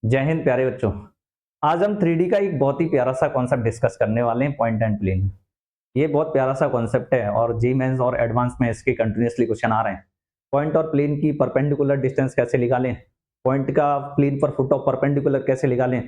जय हिंद प्यारे बच्चों। आज हम 3D का एक बहुत ही प्यारा सा कॉन्सेप्ट डिस्कस करने वाले हैं, पॉइंट एंड प्लेन। ये बहुत प्यारा सा कॉन्सेप्ट है और जी मेंस और एडवांस में इसके कंटिन्यूअसली क्वेश्चन आ रहे हैं। पॉइंट और प्लेन की परपेंडिकुलर डिस्टेंस कैसे निकालें, पॉइंट का प्लेन पर फुट ऑफ परपेंडिकुलर कैसे निकालें,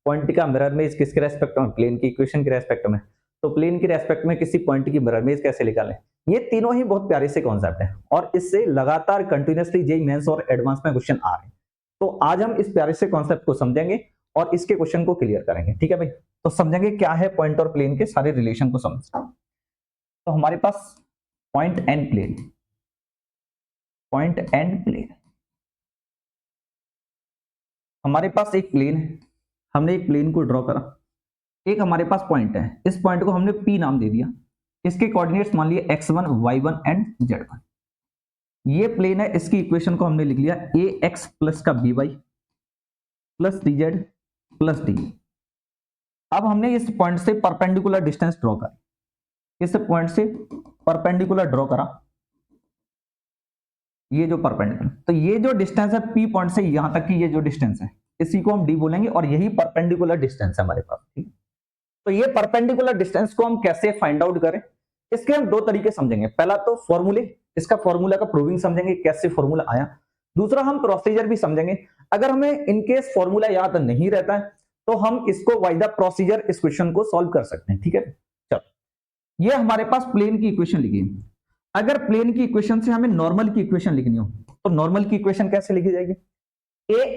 पॉइंट का मिरर इमेज किसके रेस्पेक्ट में, प्लेन की इक्वेशन के रेस्पेक्ट में, तो प्लेन के रेस्पेक्ट में किसी पॉइंट की मिरर इमेज कैसे निकालें। ये तीनों ही बहुत प्यारे से कॉन्सेप्ट हैं और इससे लगातार कंटिन्यूअसली जेईई मेंस और एडवांस में क्वेश्चन आ रहे हैं। तो आज हम इस प्यारे से कॉन्सेप्ट को समझेंगे और इसके क्वेश्चन को क्लियर करेंगे। ठीक है भाई, तो समझेंगे क्या है पॉइंट और प्लेन के सारे रिलेशन को समझ। तो हमारे पास point and plane, point and plane, हमारे पास एक प्लेन है, हमने एक प्लेन को ड्रॉ करा, एक हमारे पास पॉइंट है, इस पॉइंट को हमने P नाम दे दिया, इसके कोऑर्डिनेट्स मान लिए x1 y1 एंड z1। ये प्लेन है, इसकी इक्वेशन को हमने लिख लिया ax प्लस का by plus dz plus dy। अब हमने इस पॉइंट से परपेंडिकुलर डिस्टेंस ड्रॉ करा, इस पॉइंट से परपेंडिकुलर ड्रॉ करा, ये जो परपेंडिकुलर, तो ये जो डिस्टेंस है P पॉइंट से यहां तक की ये जो डिस्टेंस है इसी को हम d बोलेंगे और यही परपेंडिकुलर डिस्टेंस है हमारे पास। ठीक, तो ये परपेंडिकुलर डिस्टेंस को हम कैसे फाइंड आउट करें, इसके हम दो तरीके समझेंगे। पहला तो फॉर्मूले, इसका फॉर्मूला का प्रूविंग समझेंगे, कैसे फॉर्मूला आया। दूसरा हम प्रोसीजर भी समझेंगे। अगर हमें इनकेस फॉर्मूला याद नहीं रहता है तो हम इसको बाय द प्रोसीजर इस क्वेश्चन को सॉल्व कर सकते हैं। ठीक है, चलो ये हमारे पास प्लेन की इक्वेशन लिखी है। अगर प्लेन की इक्वेशन से हमें नॉर्मल की इक्वेशन लिखनी हो तो नॉर्मल की इक्वेशन कैसे लिखी जाएगी,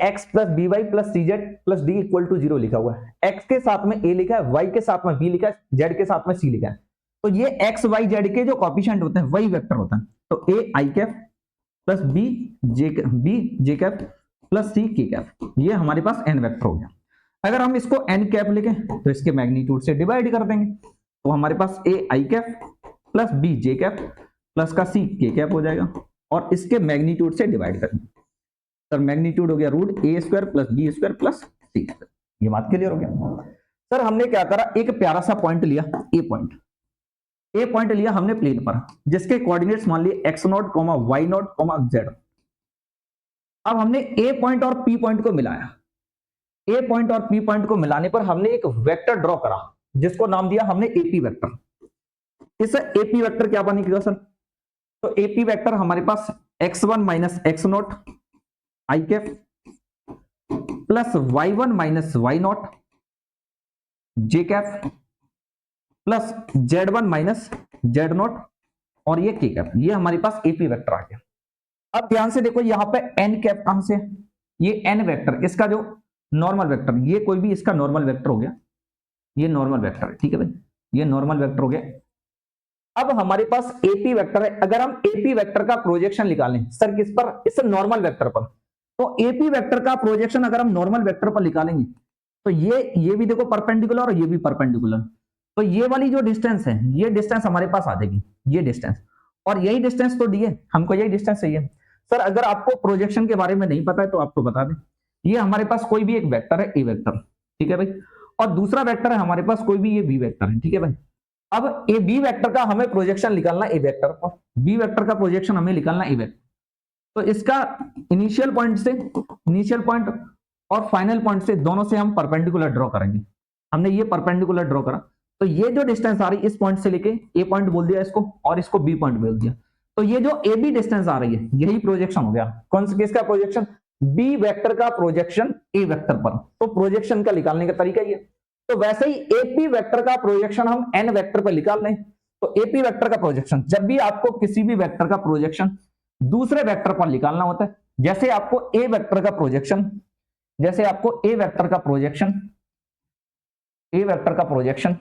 ax plus B Y plus C Z plus D equal to 0 लिखा हुआ है। x के साथ में a लिखा है, y के साथ में b लिखा है, z के साथ में c लिखा है। तो ये x y z के जो कोएफिशिएंट होते हैं वही वेक्टर होता है। तो a i cap plus b j cap plus c k cap, ये हमारे पास n वेक्टर हो गया। अगर हम इसको n कैप लिखें तो इसके मैग्नीट्यूड से डिवाइड कर देंगे, तो हमारे पास a i cap plus b j cap plus का c k कैप हो जाएगा और इसके मैग्नीट्यूड से डिवाइड करेंगे। सर मैग्नीट्यूड हो गया root A square plus B square plus C square. ये बात क्लियर हो गया। सर हमने क्या करा, एक प्यारा सा पॉइंट लिया, ए पॉइंट लिया हमने प्लेन पर, जिसके कोऑर्डिनेट्स मान लिए x0, y0, z। अब हमने ए पॉइंट और पी पॉइंट को मिलाया, ए पॉइंट और पी पॉइंट को मिलाने पर हमने एक वेक्टर ड्रॉ करा जिसको नाम दिया हमने एपी वेक्टर। इस एपी वेक्टर क्या बनेगा सर, तो एपी वेक्टर हमारे पास x1 minus x0 I cap plus y1 minus y0 J cap plus z1 minus z0 और ये k कैप, ये हमारे पास एपी वेक्टर आ गया। अब ध्यान से देखो यहां पे n कैप कहां से, ये n वेक्टर, इसका जो नॉर्मल वेक्टर, ये कोई भी इसका नॉर्मल वेक्टर हो गया, ये नॉर्मल वेक्टर है। ठीक है भाई, ये नॉर्मल वेक्टर हो गया। अब हमारे पास एपी वेक्टर है, अगर हम एपी वेक्टर का प्रोजेक्शन निकालें सर किस पर, इस नॉर्मल वेक्टर पर, तो एपी वेक्टर का प्रोजेक्शन अगर हम नॉर्मल वेक्टर पर निकालेंगे तो ये भी देखो परपेंडिकुलर और ये भी परपेंडिकुलर, तो ये वाली जो डिस्टेंस है ये डिस्टेंस हमारे पास आ जाएगी, ये डिस्टेंस, और यही डिस्टेंस तो दी है हमको, यही डिस्टेंस चाहिए। सर अगर आपको प्रोजेक्शन के बारे में नहीं पता है तो आपको बता दें, ये हमारे पास कोई भी एक वेक्टर है ए वेक्टर, ठीक है भाई, और दूसरा वेक्टर है हमारे पास कोई भी ये बी वेक्टर है। ठीक है भाई, अब ए बी वेक्टर का हमें प्रोजेक्शन निकालना ए वेक्टर पर, बी वेक्टर का प्रोजेक्शन हमें निकालना ए वेक्टर, तो इसका इनिशियल पॉइंट से, इनिशियल पॉइंट और फाइनल पॉइंट से दोनों से हम परपेंडिकुलर ड्रॉ करेंगे। हमने ये परपेंडिकुलर ड्रॉ करा, तो ये जो डिस्टेंस आ रही है इस पॉइंट से लेके ए पॉइंट बोल दिया इसको और इसको बी पॉइंट बोल दिया, तो ये जो ए बी डिस्टेंस आ रही है यही प्रोजेक्शन हो गया। कौन सा, किसका प्रोजेक्शन, बी वेक्टर का प्रोजेक्शन ए वेक्टर पर। तो प्रोजेक्शन का निकालने का तरीका ये, तो वैसे ही एपी वेक्टर का प्रोजेक्शन हम एन वेक्टर पर निकाल लें, तो एपी वेक्टर का प्रोजेक्शन, जब भी आपको किसी भी वेक्टर का प्रोजेक्शन दूसरे वेक्टर पर निकालना होता है, जैसे आपको ए वेक्टर का प्रोजेक्शन, जैसे आपको ए वेक्टर का प्रोजेक्शन, ए वेक्टर का प्रोजेक्शन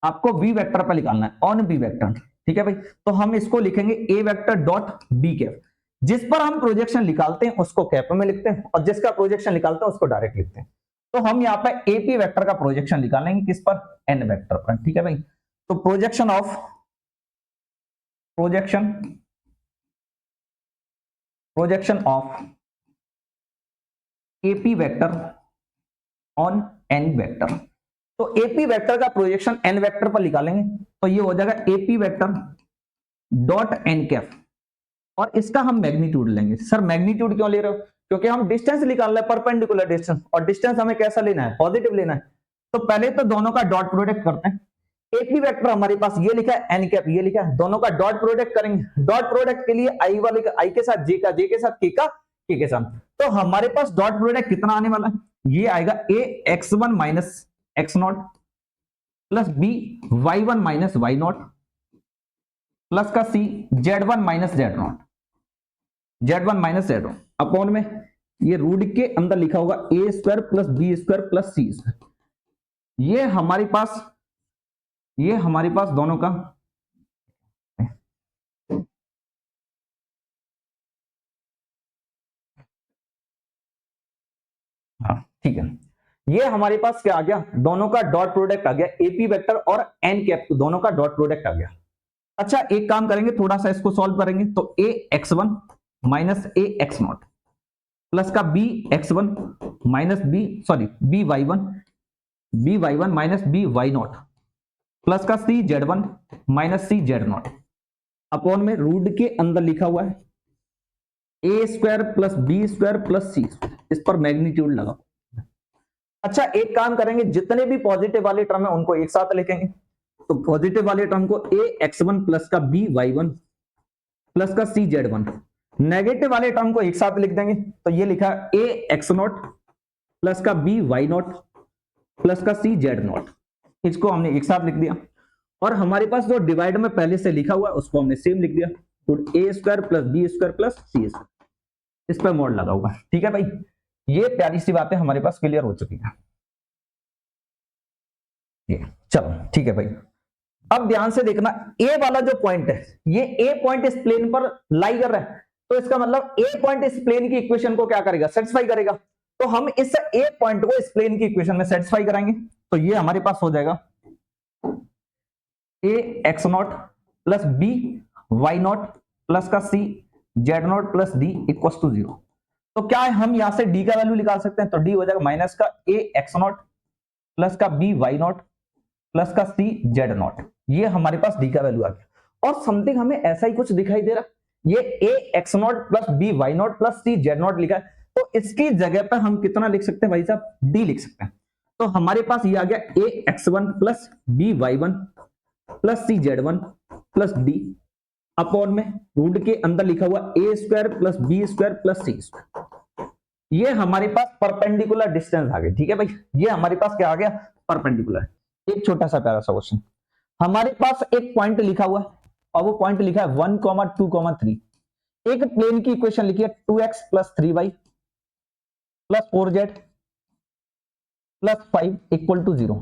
आपको बी वेक्टर पर निकालना है, ऑन बी वेक्टर। ठीक है भाई, तो हम इसको लिखेंगे ए वेक्टर डॉट बी कैप, जिस पर हम प्रोजेक्शन निकालते हैं उसको कैप में लिखते हैं और जिसका प्रोजेक्शन निकालते हैं उसको डायरेक्ट लिखते हैं। तो हम यहाँ पे एपी वेक्टर का प्रोजेक्शन निकालेंगे किस पर, एन वेक्टर पर। ठीक है भाई, तो projection of, projection of AP vector on N vector, तो एपी वेक्टर का प्रोजेक्शन एन वेक्टर पर निकालेंगे तो ये हो जाएगा AP vector dot N cap, और इसका हम मैग्नीट्यूड लेंगे। सर मैग्नीट्यूड क्यों ले रहे हो, क्योंकि हम डिस्टेंस निकाल रहे हैं, परपेंडिकुलर डिस्टेंस, और डिस्टेंस हमें कैसा लेना है, पॉजिटिव लेना है। तो पहले तो दोनों का डॉट प्रोडक्ट करते हैं। एक ही वेक्टर हमारे पास ये लिखा है एन कैप, ये लिखा है, दोनों का डॉट प्रोडक्ट करेंगे। डॉट प्रोडक्ट के लिए आई वाले का आई के साथ जे का जे के साथ के के साथ। तो हमारे पास डॉट प्रोडक्ट कितना आने वाला है, ये आएगा a x one minus x nought plus B y one minus y nought plus का c z one minus z nought, z one minus z nought upon में ये रूट के अंदर लिखा होगा a square plus B square plus C square. ये हमारे पास दोनों का हाँ ठीक है, ये हमारे पास क्या आ गया, दोनों का डॉट प्रोडक्ट आ गया, एपी वेक्टर और एन कैप दोनों का डॉट प्रोडक्ट आ गया। अच्छा एक काम करेंगे, थोड़ा सा इसको सॉल्व करेंगे। तो a x one minus a x nought plus का b x one minus b y one minus b y nought plus का c z one minus c z nought upon में रूट के अंदर लिखा हुआ है a square plus B square plus c, इस पर मैग्नीट्यूड लगा। अच्छा एक काम करेंगे, जितने भी पॉजिटिव वाले टर्म है उनको एक साथ लिखेंगे। तो पॉजिटिव वाले टर्म को ए एक्स वन प्लस का बी वाई वन प्लस का सी जेड वन, नेगेटिव वाले टर्म को एक साथ लिख देंगे। तो ये लिखा ए एक्स नॉट प्लस का बी वाई नॉट प्लस का सी जेड नॉट, इसको हमने एक साथ लिख दिया। और हमारे पास जो डिवाइड में पहले से लिखा हुआ है उसको हमने सेम लिख दिया, तो a square plus B square plus C square, इस पर मोड लगा हुआ है। ठीक है भाई, ये प्यारी सी बातें हमारे पास क्लियर हो चुकी है। चलो ठीक है भाई, अब ध्यान से देखना, ए वाला जो पॉइंट है, ये ए पॉइंट इस प्लेन पर लाई कर रहा है, तो इसका मतलब ए पॉइंट इस प्लेन की इक्वेशन को क्या करेगा, सेटिस्फाई करेगा। तो हम इस ए पॉइंट को इस प्लेन की इक्वेशन में सेटिस्फाई कराएंगे। तो ये हमारे पास हो जाएगा a x nought plus B y nought plus का c z nought plus D equal to 0। तो क्या है, हम यहां से डी का वैल्यू निकाल सकते हैं। तो डी हो जाएगा माइनस का ए एक्स नॉट प्लस का बी वाई नॉट प्लस का सी जेड नॉट, ये हमारे पास डी का वैल्यू आ गया। और समथिंग हमें ऐसा ही कुछ दिखाई दे रहा, ये a x nought plus B y nought plus C z nought लिखा है, तो इसकी जगह पर हम कितना लिख सकते हैं भाई साहब, डी लिख सकते हैं। तो हमारे पास ये आ गया a x one plus B y one plus C z one plus d upon में रूट के अंदर लिखा हुआ a square plus B square plus C square. ये हमारे पास परपेंडिकुलर डिस्टेंस आ गई। ठीक है भाई, ये हमारे पास क्या आ गया, परपेंडिकुलर। एक छोटा सा प्यारा सा क्वेश्चन, हमारे पास एक पॉइंट लिखा हुआ है और वो पॉइंट लिखा है 1, 2, 3। एक प्लेन की इक्वेशन लिखी है 2x plus 3y plus 4z plus 5 equal to 0,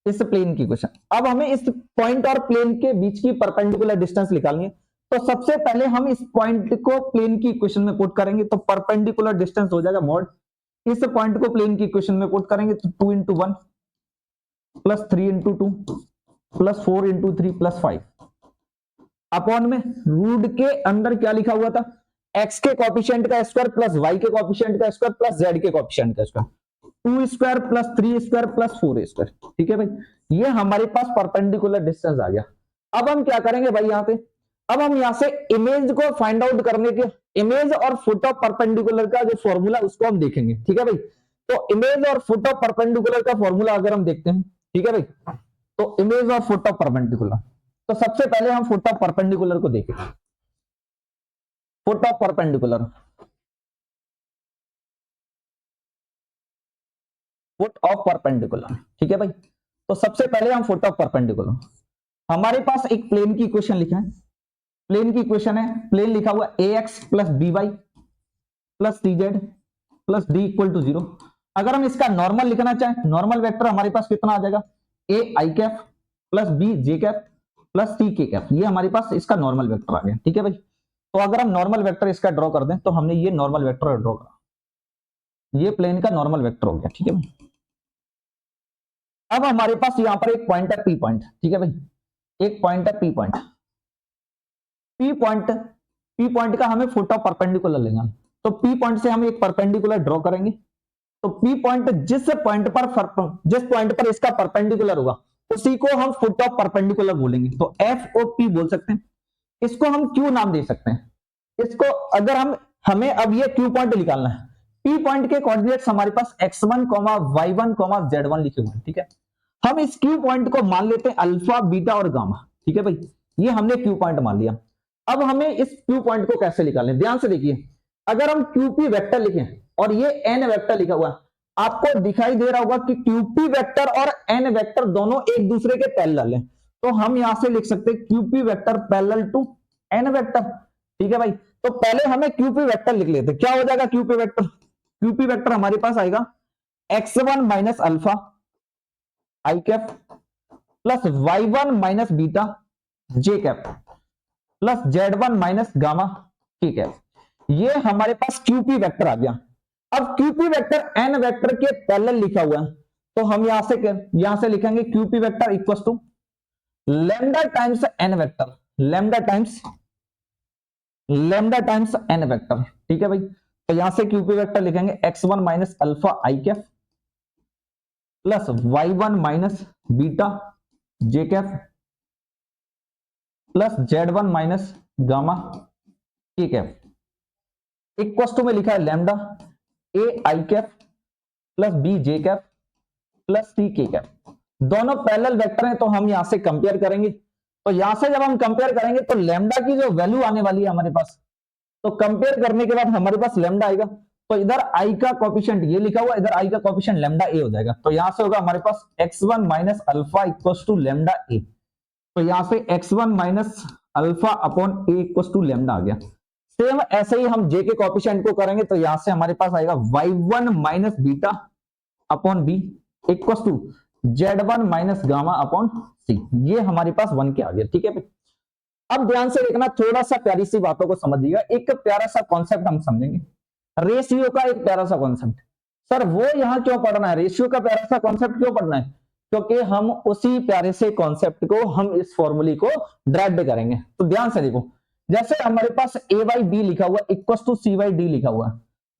इस प्लेन की इक्वेशन। अब हमें इस पॉइंट और प्लेन के बीच की परपेंडिकुलर डिस्टेंस निकालनी है। तो सबसे पहले हम इस पॉइंट को प्लेन की इक्वेशन में पुट करेंगे, तो परपेंडिकुलर डिस्टेंस हो जाएगा मॉड, इस पॉइंट को प्लेन की इक्वेशन में पुट करेंगे तो 2 into 1 plus 3 into 2 plus 4 into 3 plus 5 upon में रूट के अंदर क्या लिखा हुआ था, x के कोएफिशिएंट का स्क्वायर प्लस y के कोएफिशिएंट का स्क्वायर प्लस z के कोएफिशिएंट का square, 2 square plus 3 square plus 4 square. ठीक है भाई, ये हमारे पास परपेंडिकुलर डिस्टेंस आ गया। अब हम क्या करेंगे भाई, यहाँ पे अब हम यहाँ से इमेज को फाइंड आउट करने के, इमेज और फुट ऑफ परपेंडिकुलर का जो फॉर्मूला उसको हम देखेंगे। ठीक है भाई, तो इमेज और फुट ऑफ परपेंडिकुलर का फॉर्मूला अगर हम देखते हैं, ठीक है भाई, तो इमेज और फुट ऑफ परपेंडिकुलर, तो सबसे पहले हम फुट ऑफ परपेंडिकुलर को देखेंगे। Foot of perpendicular, foot of perpendicular, ठीक है भाई। तो सबसे पहले हम फुट ऑफ परपेंडिकुलर, हमारे पास एक प्लेन की इक्वेशन लिखा है, प्लेन की इक्वेशन है, प्लेन लिखा हुआ a x plus B Y plus C Z plus D equal to 0। अगर हम इसका नॉर्मल लिखना चाहें, नॉर्मल वेक्टर हमारे पास कितना आ जाएगा, a i cap plus b j cap plus c k cap, ये हमारे पास इसका नॉर्मल वेक्टर आ गया। ठीक है भाई, तो अगर हम नॉर्मल वेक्टर इसका ड्रॉ कर दें, तो हमने ये नॉर्मल वेक्टर ड्रॉ करा, ये प्लेन का नॉर्मल वेक्टर हो गया। ठीक है भाई, अब हमारे पास यहां पर एक पॉइंट है पी पॉइंट। ठीक है भाई, एक पॉइंट है पी पॉइंट, पी पॉइंट का हमें फुट ऑफ परपेंडिकुलर लेना। तो पी पॉइंट से हम एक परपेंडिकुलर ड्रॉ करेंगे। तो पी पॉइंट जिस पॉइंट पर इसका परपेंडिकुलर होगा उसी को हम फुट ऑफ परपेंडिकुलर बोलेंगे। तो एफ ओ पी बोल सकते हैं, इसको हम क्यू नाम दे सकते हैं। इसको अगर हमें अब ये क्यू पॉइंट निकालना है, पी पॉइंट के कोऑर्डिनेट्स हमारे पास x1, y1, z1 लिखे हुए हैं, ठीक है। हम इस क्यू पॉइंट को मान लेते हैं अल्फा, बीटा और गामा, ठीक है भाई। ये हमने क्यू पॉइंट मान लिया। अब हमें इस क्यू पॉइंट को कैसे निकालें, ध्यान से देखिए। अगर हम क्यूपी वेक्टर लिखें और ये एन वेक्टर लिखा हुआ है, आपको दिखाई दे रहा होगा कि क्यूपी वेक्टर और एन वेक्टर दोनों एक दूसरे के पैरेलल हैं। तो हम यहां से लिख सकते हैं QP vector parallel to N vector, ठीक है भाई। तो पहले हमें क्यूपी वेक्टर लिख लेते, क्या हो जाएगा क्यूपी वेक्टर। क्यूपी वेक्टर हमारे पास आएगा x1 minus alpha i cap plus y1 minus beta j cap plus z1 minus gamma k cap. ये हमारे पास क्यूपी वेक्टर आ गया। अब क्यूपी वेक्टर एन वेक्टर के पैरेलल लिखा हुआ है, तो हम यहां से लिखेंगे QP vector equal to lambda times n vector, lambda times n vector, ठीक है भाई। तो यहां से क्यूपी वेक्टर लिखेंगे x1 minus alpha i cap plus y1 minus beta j cap plus z1 minus gamma k cap equal to में लिखा है lambda a i cap plus b j cap plus c k cap. दोनों parallel vector हैं, तो हम यहां से compare करेंगे। तो यहां से जब हम कंपेयर करेंगे तो लैम्डा की जो वैल्यू आने वाली है हमारे पास, तो कंपेयर करने के बाद हमारे पास लैम्डा आएगा। तो इधर आई का कोएफिशिएंट ये लिखा हुआ, इधर आई का कोएफिशिएंट लैम्डा ए हो जाएगा। तो यहां से होगा हमारे पास x1 minus alpha equal to lambda a. तो यहां से x1 minus alpha upon A equal to lambda आ गया। सेम ऐसे ही हम जे के कोएफिशिएंट को करेंगे, तो यहां से हमारे पास आएगा y1 minus beta upon b equal to z1 minus gamma upon c. ये हमारे पास 1 के आ गया, ठीक है भाई। अब ध्यान से देखना, थोड़ा सा प्यारी सी बातों को समझिएगा। एक प्यारा सा कॉन्सेप्ट हम समझेंगे, रेशियो का एक प्यारा सा कॉन्सेप्ट। सर वो यहां क्यों पढ़ना है, रेशियो का प्यारा सा कॉन्सेप्ट क्यों पढ़ना है? क्योंकि हम उसी प्यारे से कॉन्सेप्ट को हम इस फॉर्मूले को ड्राइव करेंगे। तो ध्यान से देखो, जैसे हमारे पास ए बाई बी लिखा हुआ equal to C by D लिखा हुआ,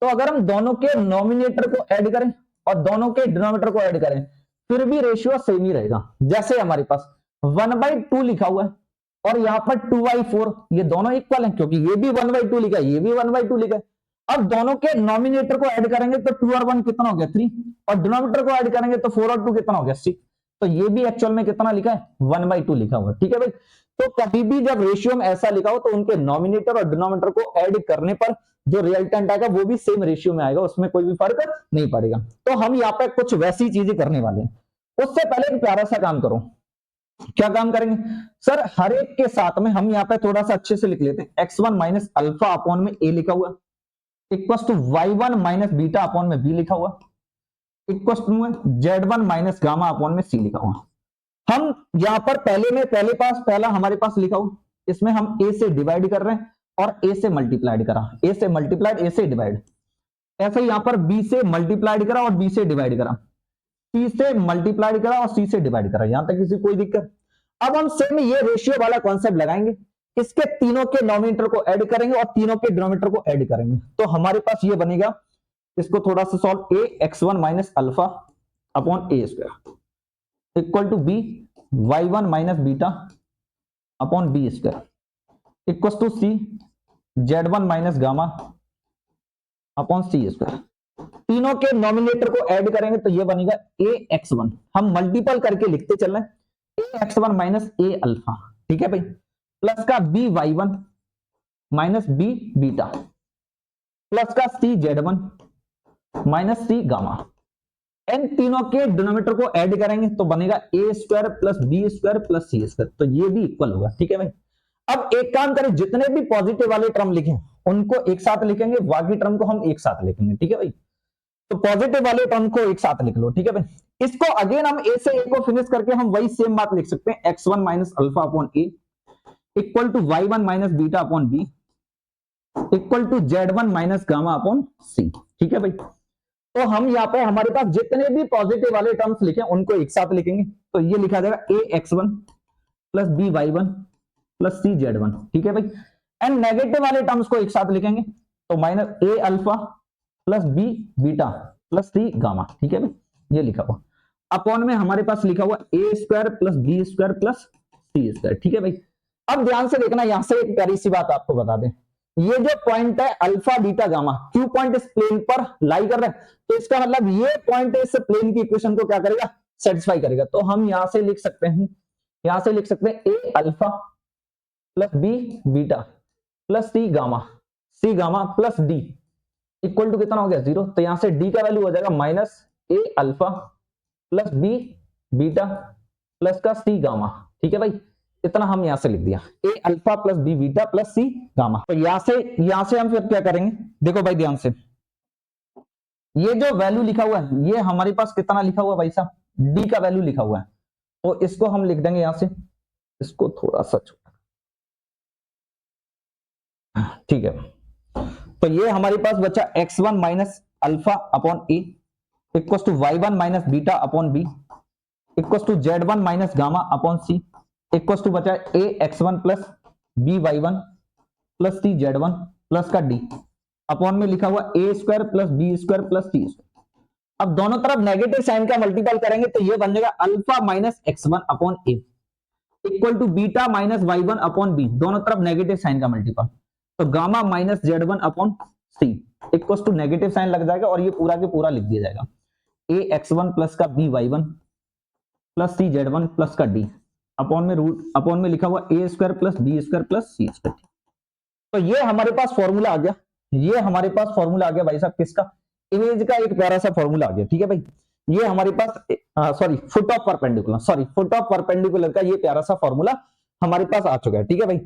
तो अगर हम दोनों के नॉमिनेटर को ऐड करें और दोनों के डिनोमिनेटर को ऐड करें, फिर भी रेशियो सेम ही रहेगा। जैसे हमारे पास 1/2 लिखा हुआ है और यहाँ पर 2/4, ये दोनों इक्वल हैं क्योंकि ये भी 1/2 लिखा है, ये भी 1/2 लिखा है। अब दोनों के नॉमिनेटर को ऐड करेंगे तो 2 और 1 कितना हो गया 3, और डिनोमिनेटर को ऐड करेंगे तो 4 और 2 कितना हो गया 6। तो ये भी एक्चुअल में कितना लिखा है 1/2 लिखा हुआ, ठीक है भाई। तो कभी भी जब रेशियो में ऐसा लिखा हो तो उनके नॉमिनेटर और डिनोमिनेटर को ऐड करने पर जो रिजल्टेंट आएगा वो भी सेम रेशियो में आएगा, उसमें कोई भी फर्क नहीं पड़ेगा। तो हम यहाँ पे कुछ वैसी चीजें करने वाले हैं। उससे पहले एक प्यारा सा काम करो, क्या काम करेंगे सर, हर एक के साथ में हम यहाँ पे थोड़ा सा अच्छे से लिख लेते हैं। x1 माइनस अल्फा अपॉन में a लिखा हुआ equal to y1 minus beta upon में b लिखा हुआ equal to z1 minus gamma upon में c लिखा हुआ। हम यहाँ पर पहला हमारे पास लिखा हुआ, इसमें हम a से डिवाइड कर रहे हैं और a से मल्टीप्लाइड करा, a से मल्टीप्लाइड a से डिवाइड। ऐसे यहाँ पर b से मल्टीप्लाइड करा और b से डिवाइड करा, C से मल्टीप्लाइड करा और C से डिवाइड करा, यहां तक किसी कोई दिक्कत। अब हम सेम ये रेशियो वाला कॉन्सेप्ट लगाएंगे, इसके तीनों के नॉमिनेटर को ऐड करेंगे और तीनों के डिनोमिनेटर को ऐड करेंगे। तो हमारे पास ये बनेगा, इसको थोड़ा सा solve, a x1 minus alpha upon a square equal to b y1 minus beta upon b square equal to c z1 minus gamma upon c square. तीनों के नॉमिनेटर को ऐड करेंगे तो ये बनेगा ax1, हम मल्टीपल करके लिखते चल रहे हैं, ax1 माइनस a अल्फा, ठीक है भाई, प्लस का b y1 minus b beta plus का c z1 minus c gamma. इन तीनों के डिनोमिनेटर को ऐड करेंगे तो बनेगा a square plus b square plus c square, तो ये भी इक्वल होगा, ठीक है भाई। अब एक काम करें, जितने भी पॉजिटिव वाले टर्म लिखे उनको एक साथ लिखेंगे, बाकी टर्म को हम एक साथ लिखेंगे, ठीक है भाई। तो पॉजिटिव वाले टर्म को एक साथ लिख लो, ठीक है भाई। इसको अगेन हम a से a को फिनिश करके हम वही सेम बात लिख सकते हैं, x1 minus alpha upon a equal to y1 minus beta upon b equal to z1 minus gamma upon c, ठीक है भाई। तो हम यहाँ पे हमारे पास जितने भी पॉजिटिव वाले टर्म्स लिखे उनको एक साथ लिखेंगे, तो ये लिखा जाएगा ax1 plus b y1 plus c z1, ठीक है भाई। एंड नेगेटिव वाले टर्म्स को एक साथ लिखेंगे तो minus a alpha plus b beta plus c gamma, ठीक है भाई, ये लिखा हुआ। अपॉन में हमारे पास लिखा हुआ a square plus b square plus c square, ठीक है भाई। अब ध्यान से देखना, यहां से एक प्यारी सी बात आपको बता दें, ये जो पॉइंट है alpha beta gamma, Q point इस प्लेन पर लाई कर रहा है, तो इसका मतलब ये पॉइंट इस प्लेन की इक्वेशन को क्या करेगा, सेटिस्फाई करेगा। तो हम यहां से लिख सकते हैं, यहां से लिख सकते हैं a alpha plus b beta plus c gamma plus D equal to कितना हो गया, 0। तो यहां से डी का वैल्यू हो जाएगा minus a alpha plus b beta plus का सी गामा। ठीक है भाई, इतना हम यहां से लिख दिया, a alpha plus b beta plus c gamma. तो यहां से हम फिर क्या करेंगे, देखो भाई ध्यान से, ये जो वैल्यू लिखा हुआ है ये हमारे पास कितना लिखा हुआ है भाई साहब, डी का वैल्यू लिखा हुआ है। तो इसको हम लिख देंगे यहां से, इसको थोड़ा सा छोटा, ठीक है। तो ये हमारे पास बचा x1 minus alpha upon A equal to y1 minus beta upon b equal to z1 minus gamma upon C equal to बचा a x1 plus b y1 plus c z1 plus का डी अपॉन में लिखा हुआ a square plus B square plus C square. अब दोनों तरफ negative sign का multiple करेंगे तो ये बन जाएगा alpha minus x1 upon A equal to beta minus y1 upon B, दोनों तरफ नेगेटिव साइन का मल्टीपल, तो gamma minus z1 upon C equal to negative sign लग जाएगा और ये पूरा के पूरा लिख दिया जाएगा ए x1 प्लस का b y1 plus c z1 plus का डी अपॉन में रूट अपॉन में लिखा हुआ a square plus B square plus C square. तो ये हमारे पास फॉर्मूला आ गया, ये हमारे पास फॉर्मूला आ गया भाई साहब किसका, इमेज का एक प्यारा सा फॉर्मूला आ गया। ठीक है भाई, ये हमारे पास सॉरी फुट ऑफ परपेंडिकुलर का ये प्यारा सा फॉर्मूला हमारे पास आ चुका है। ठीक है भाई,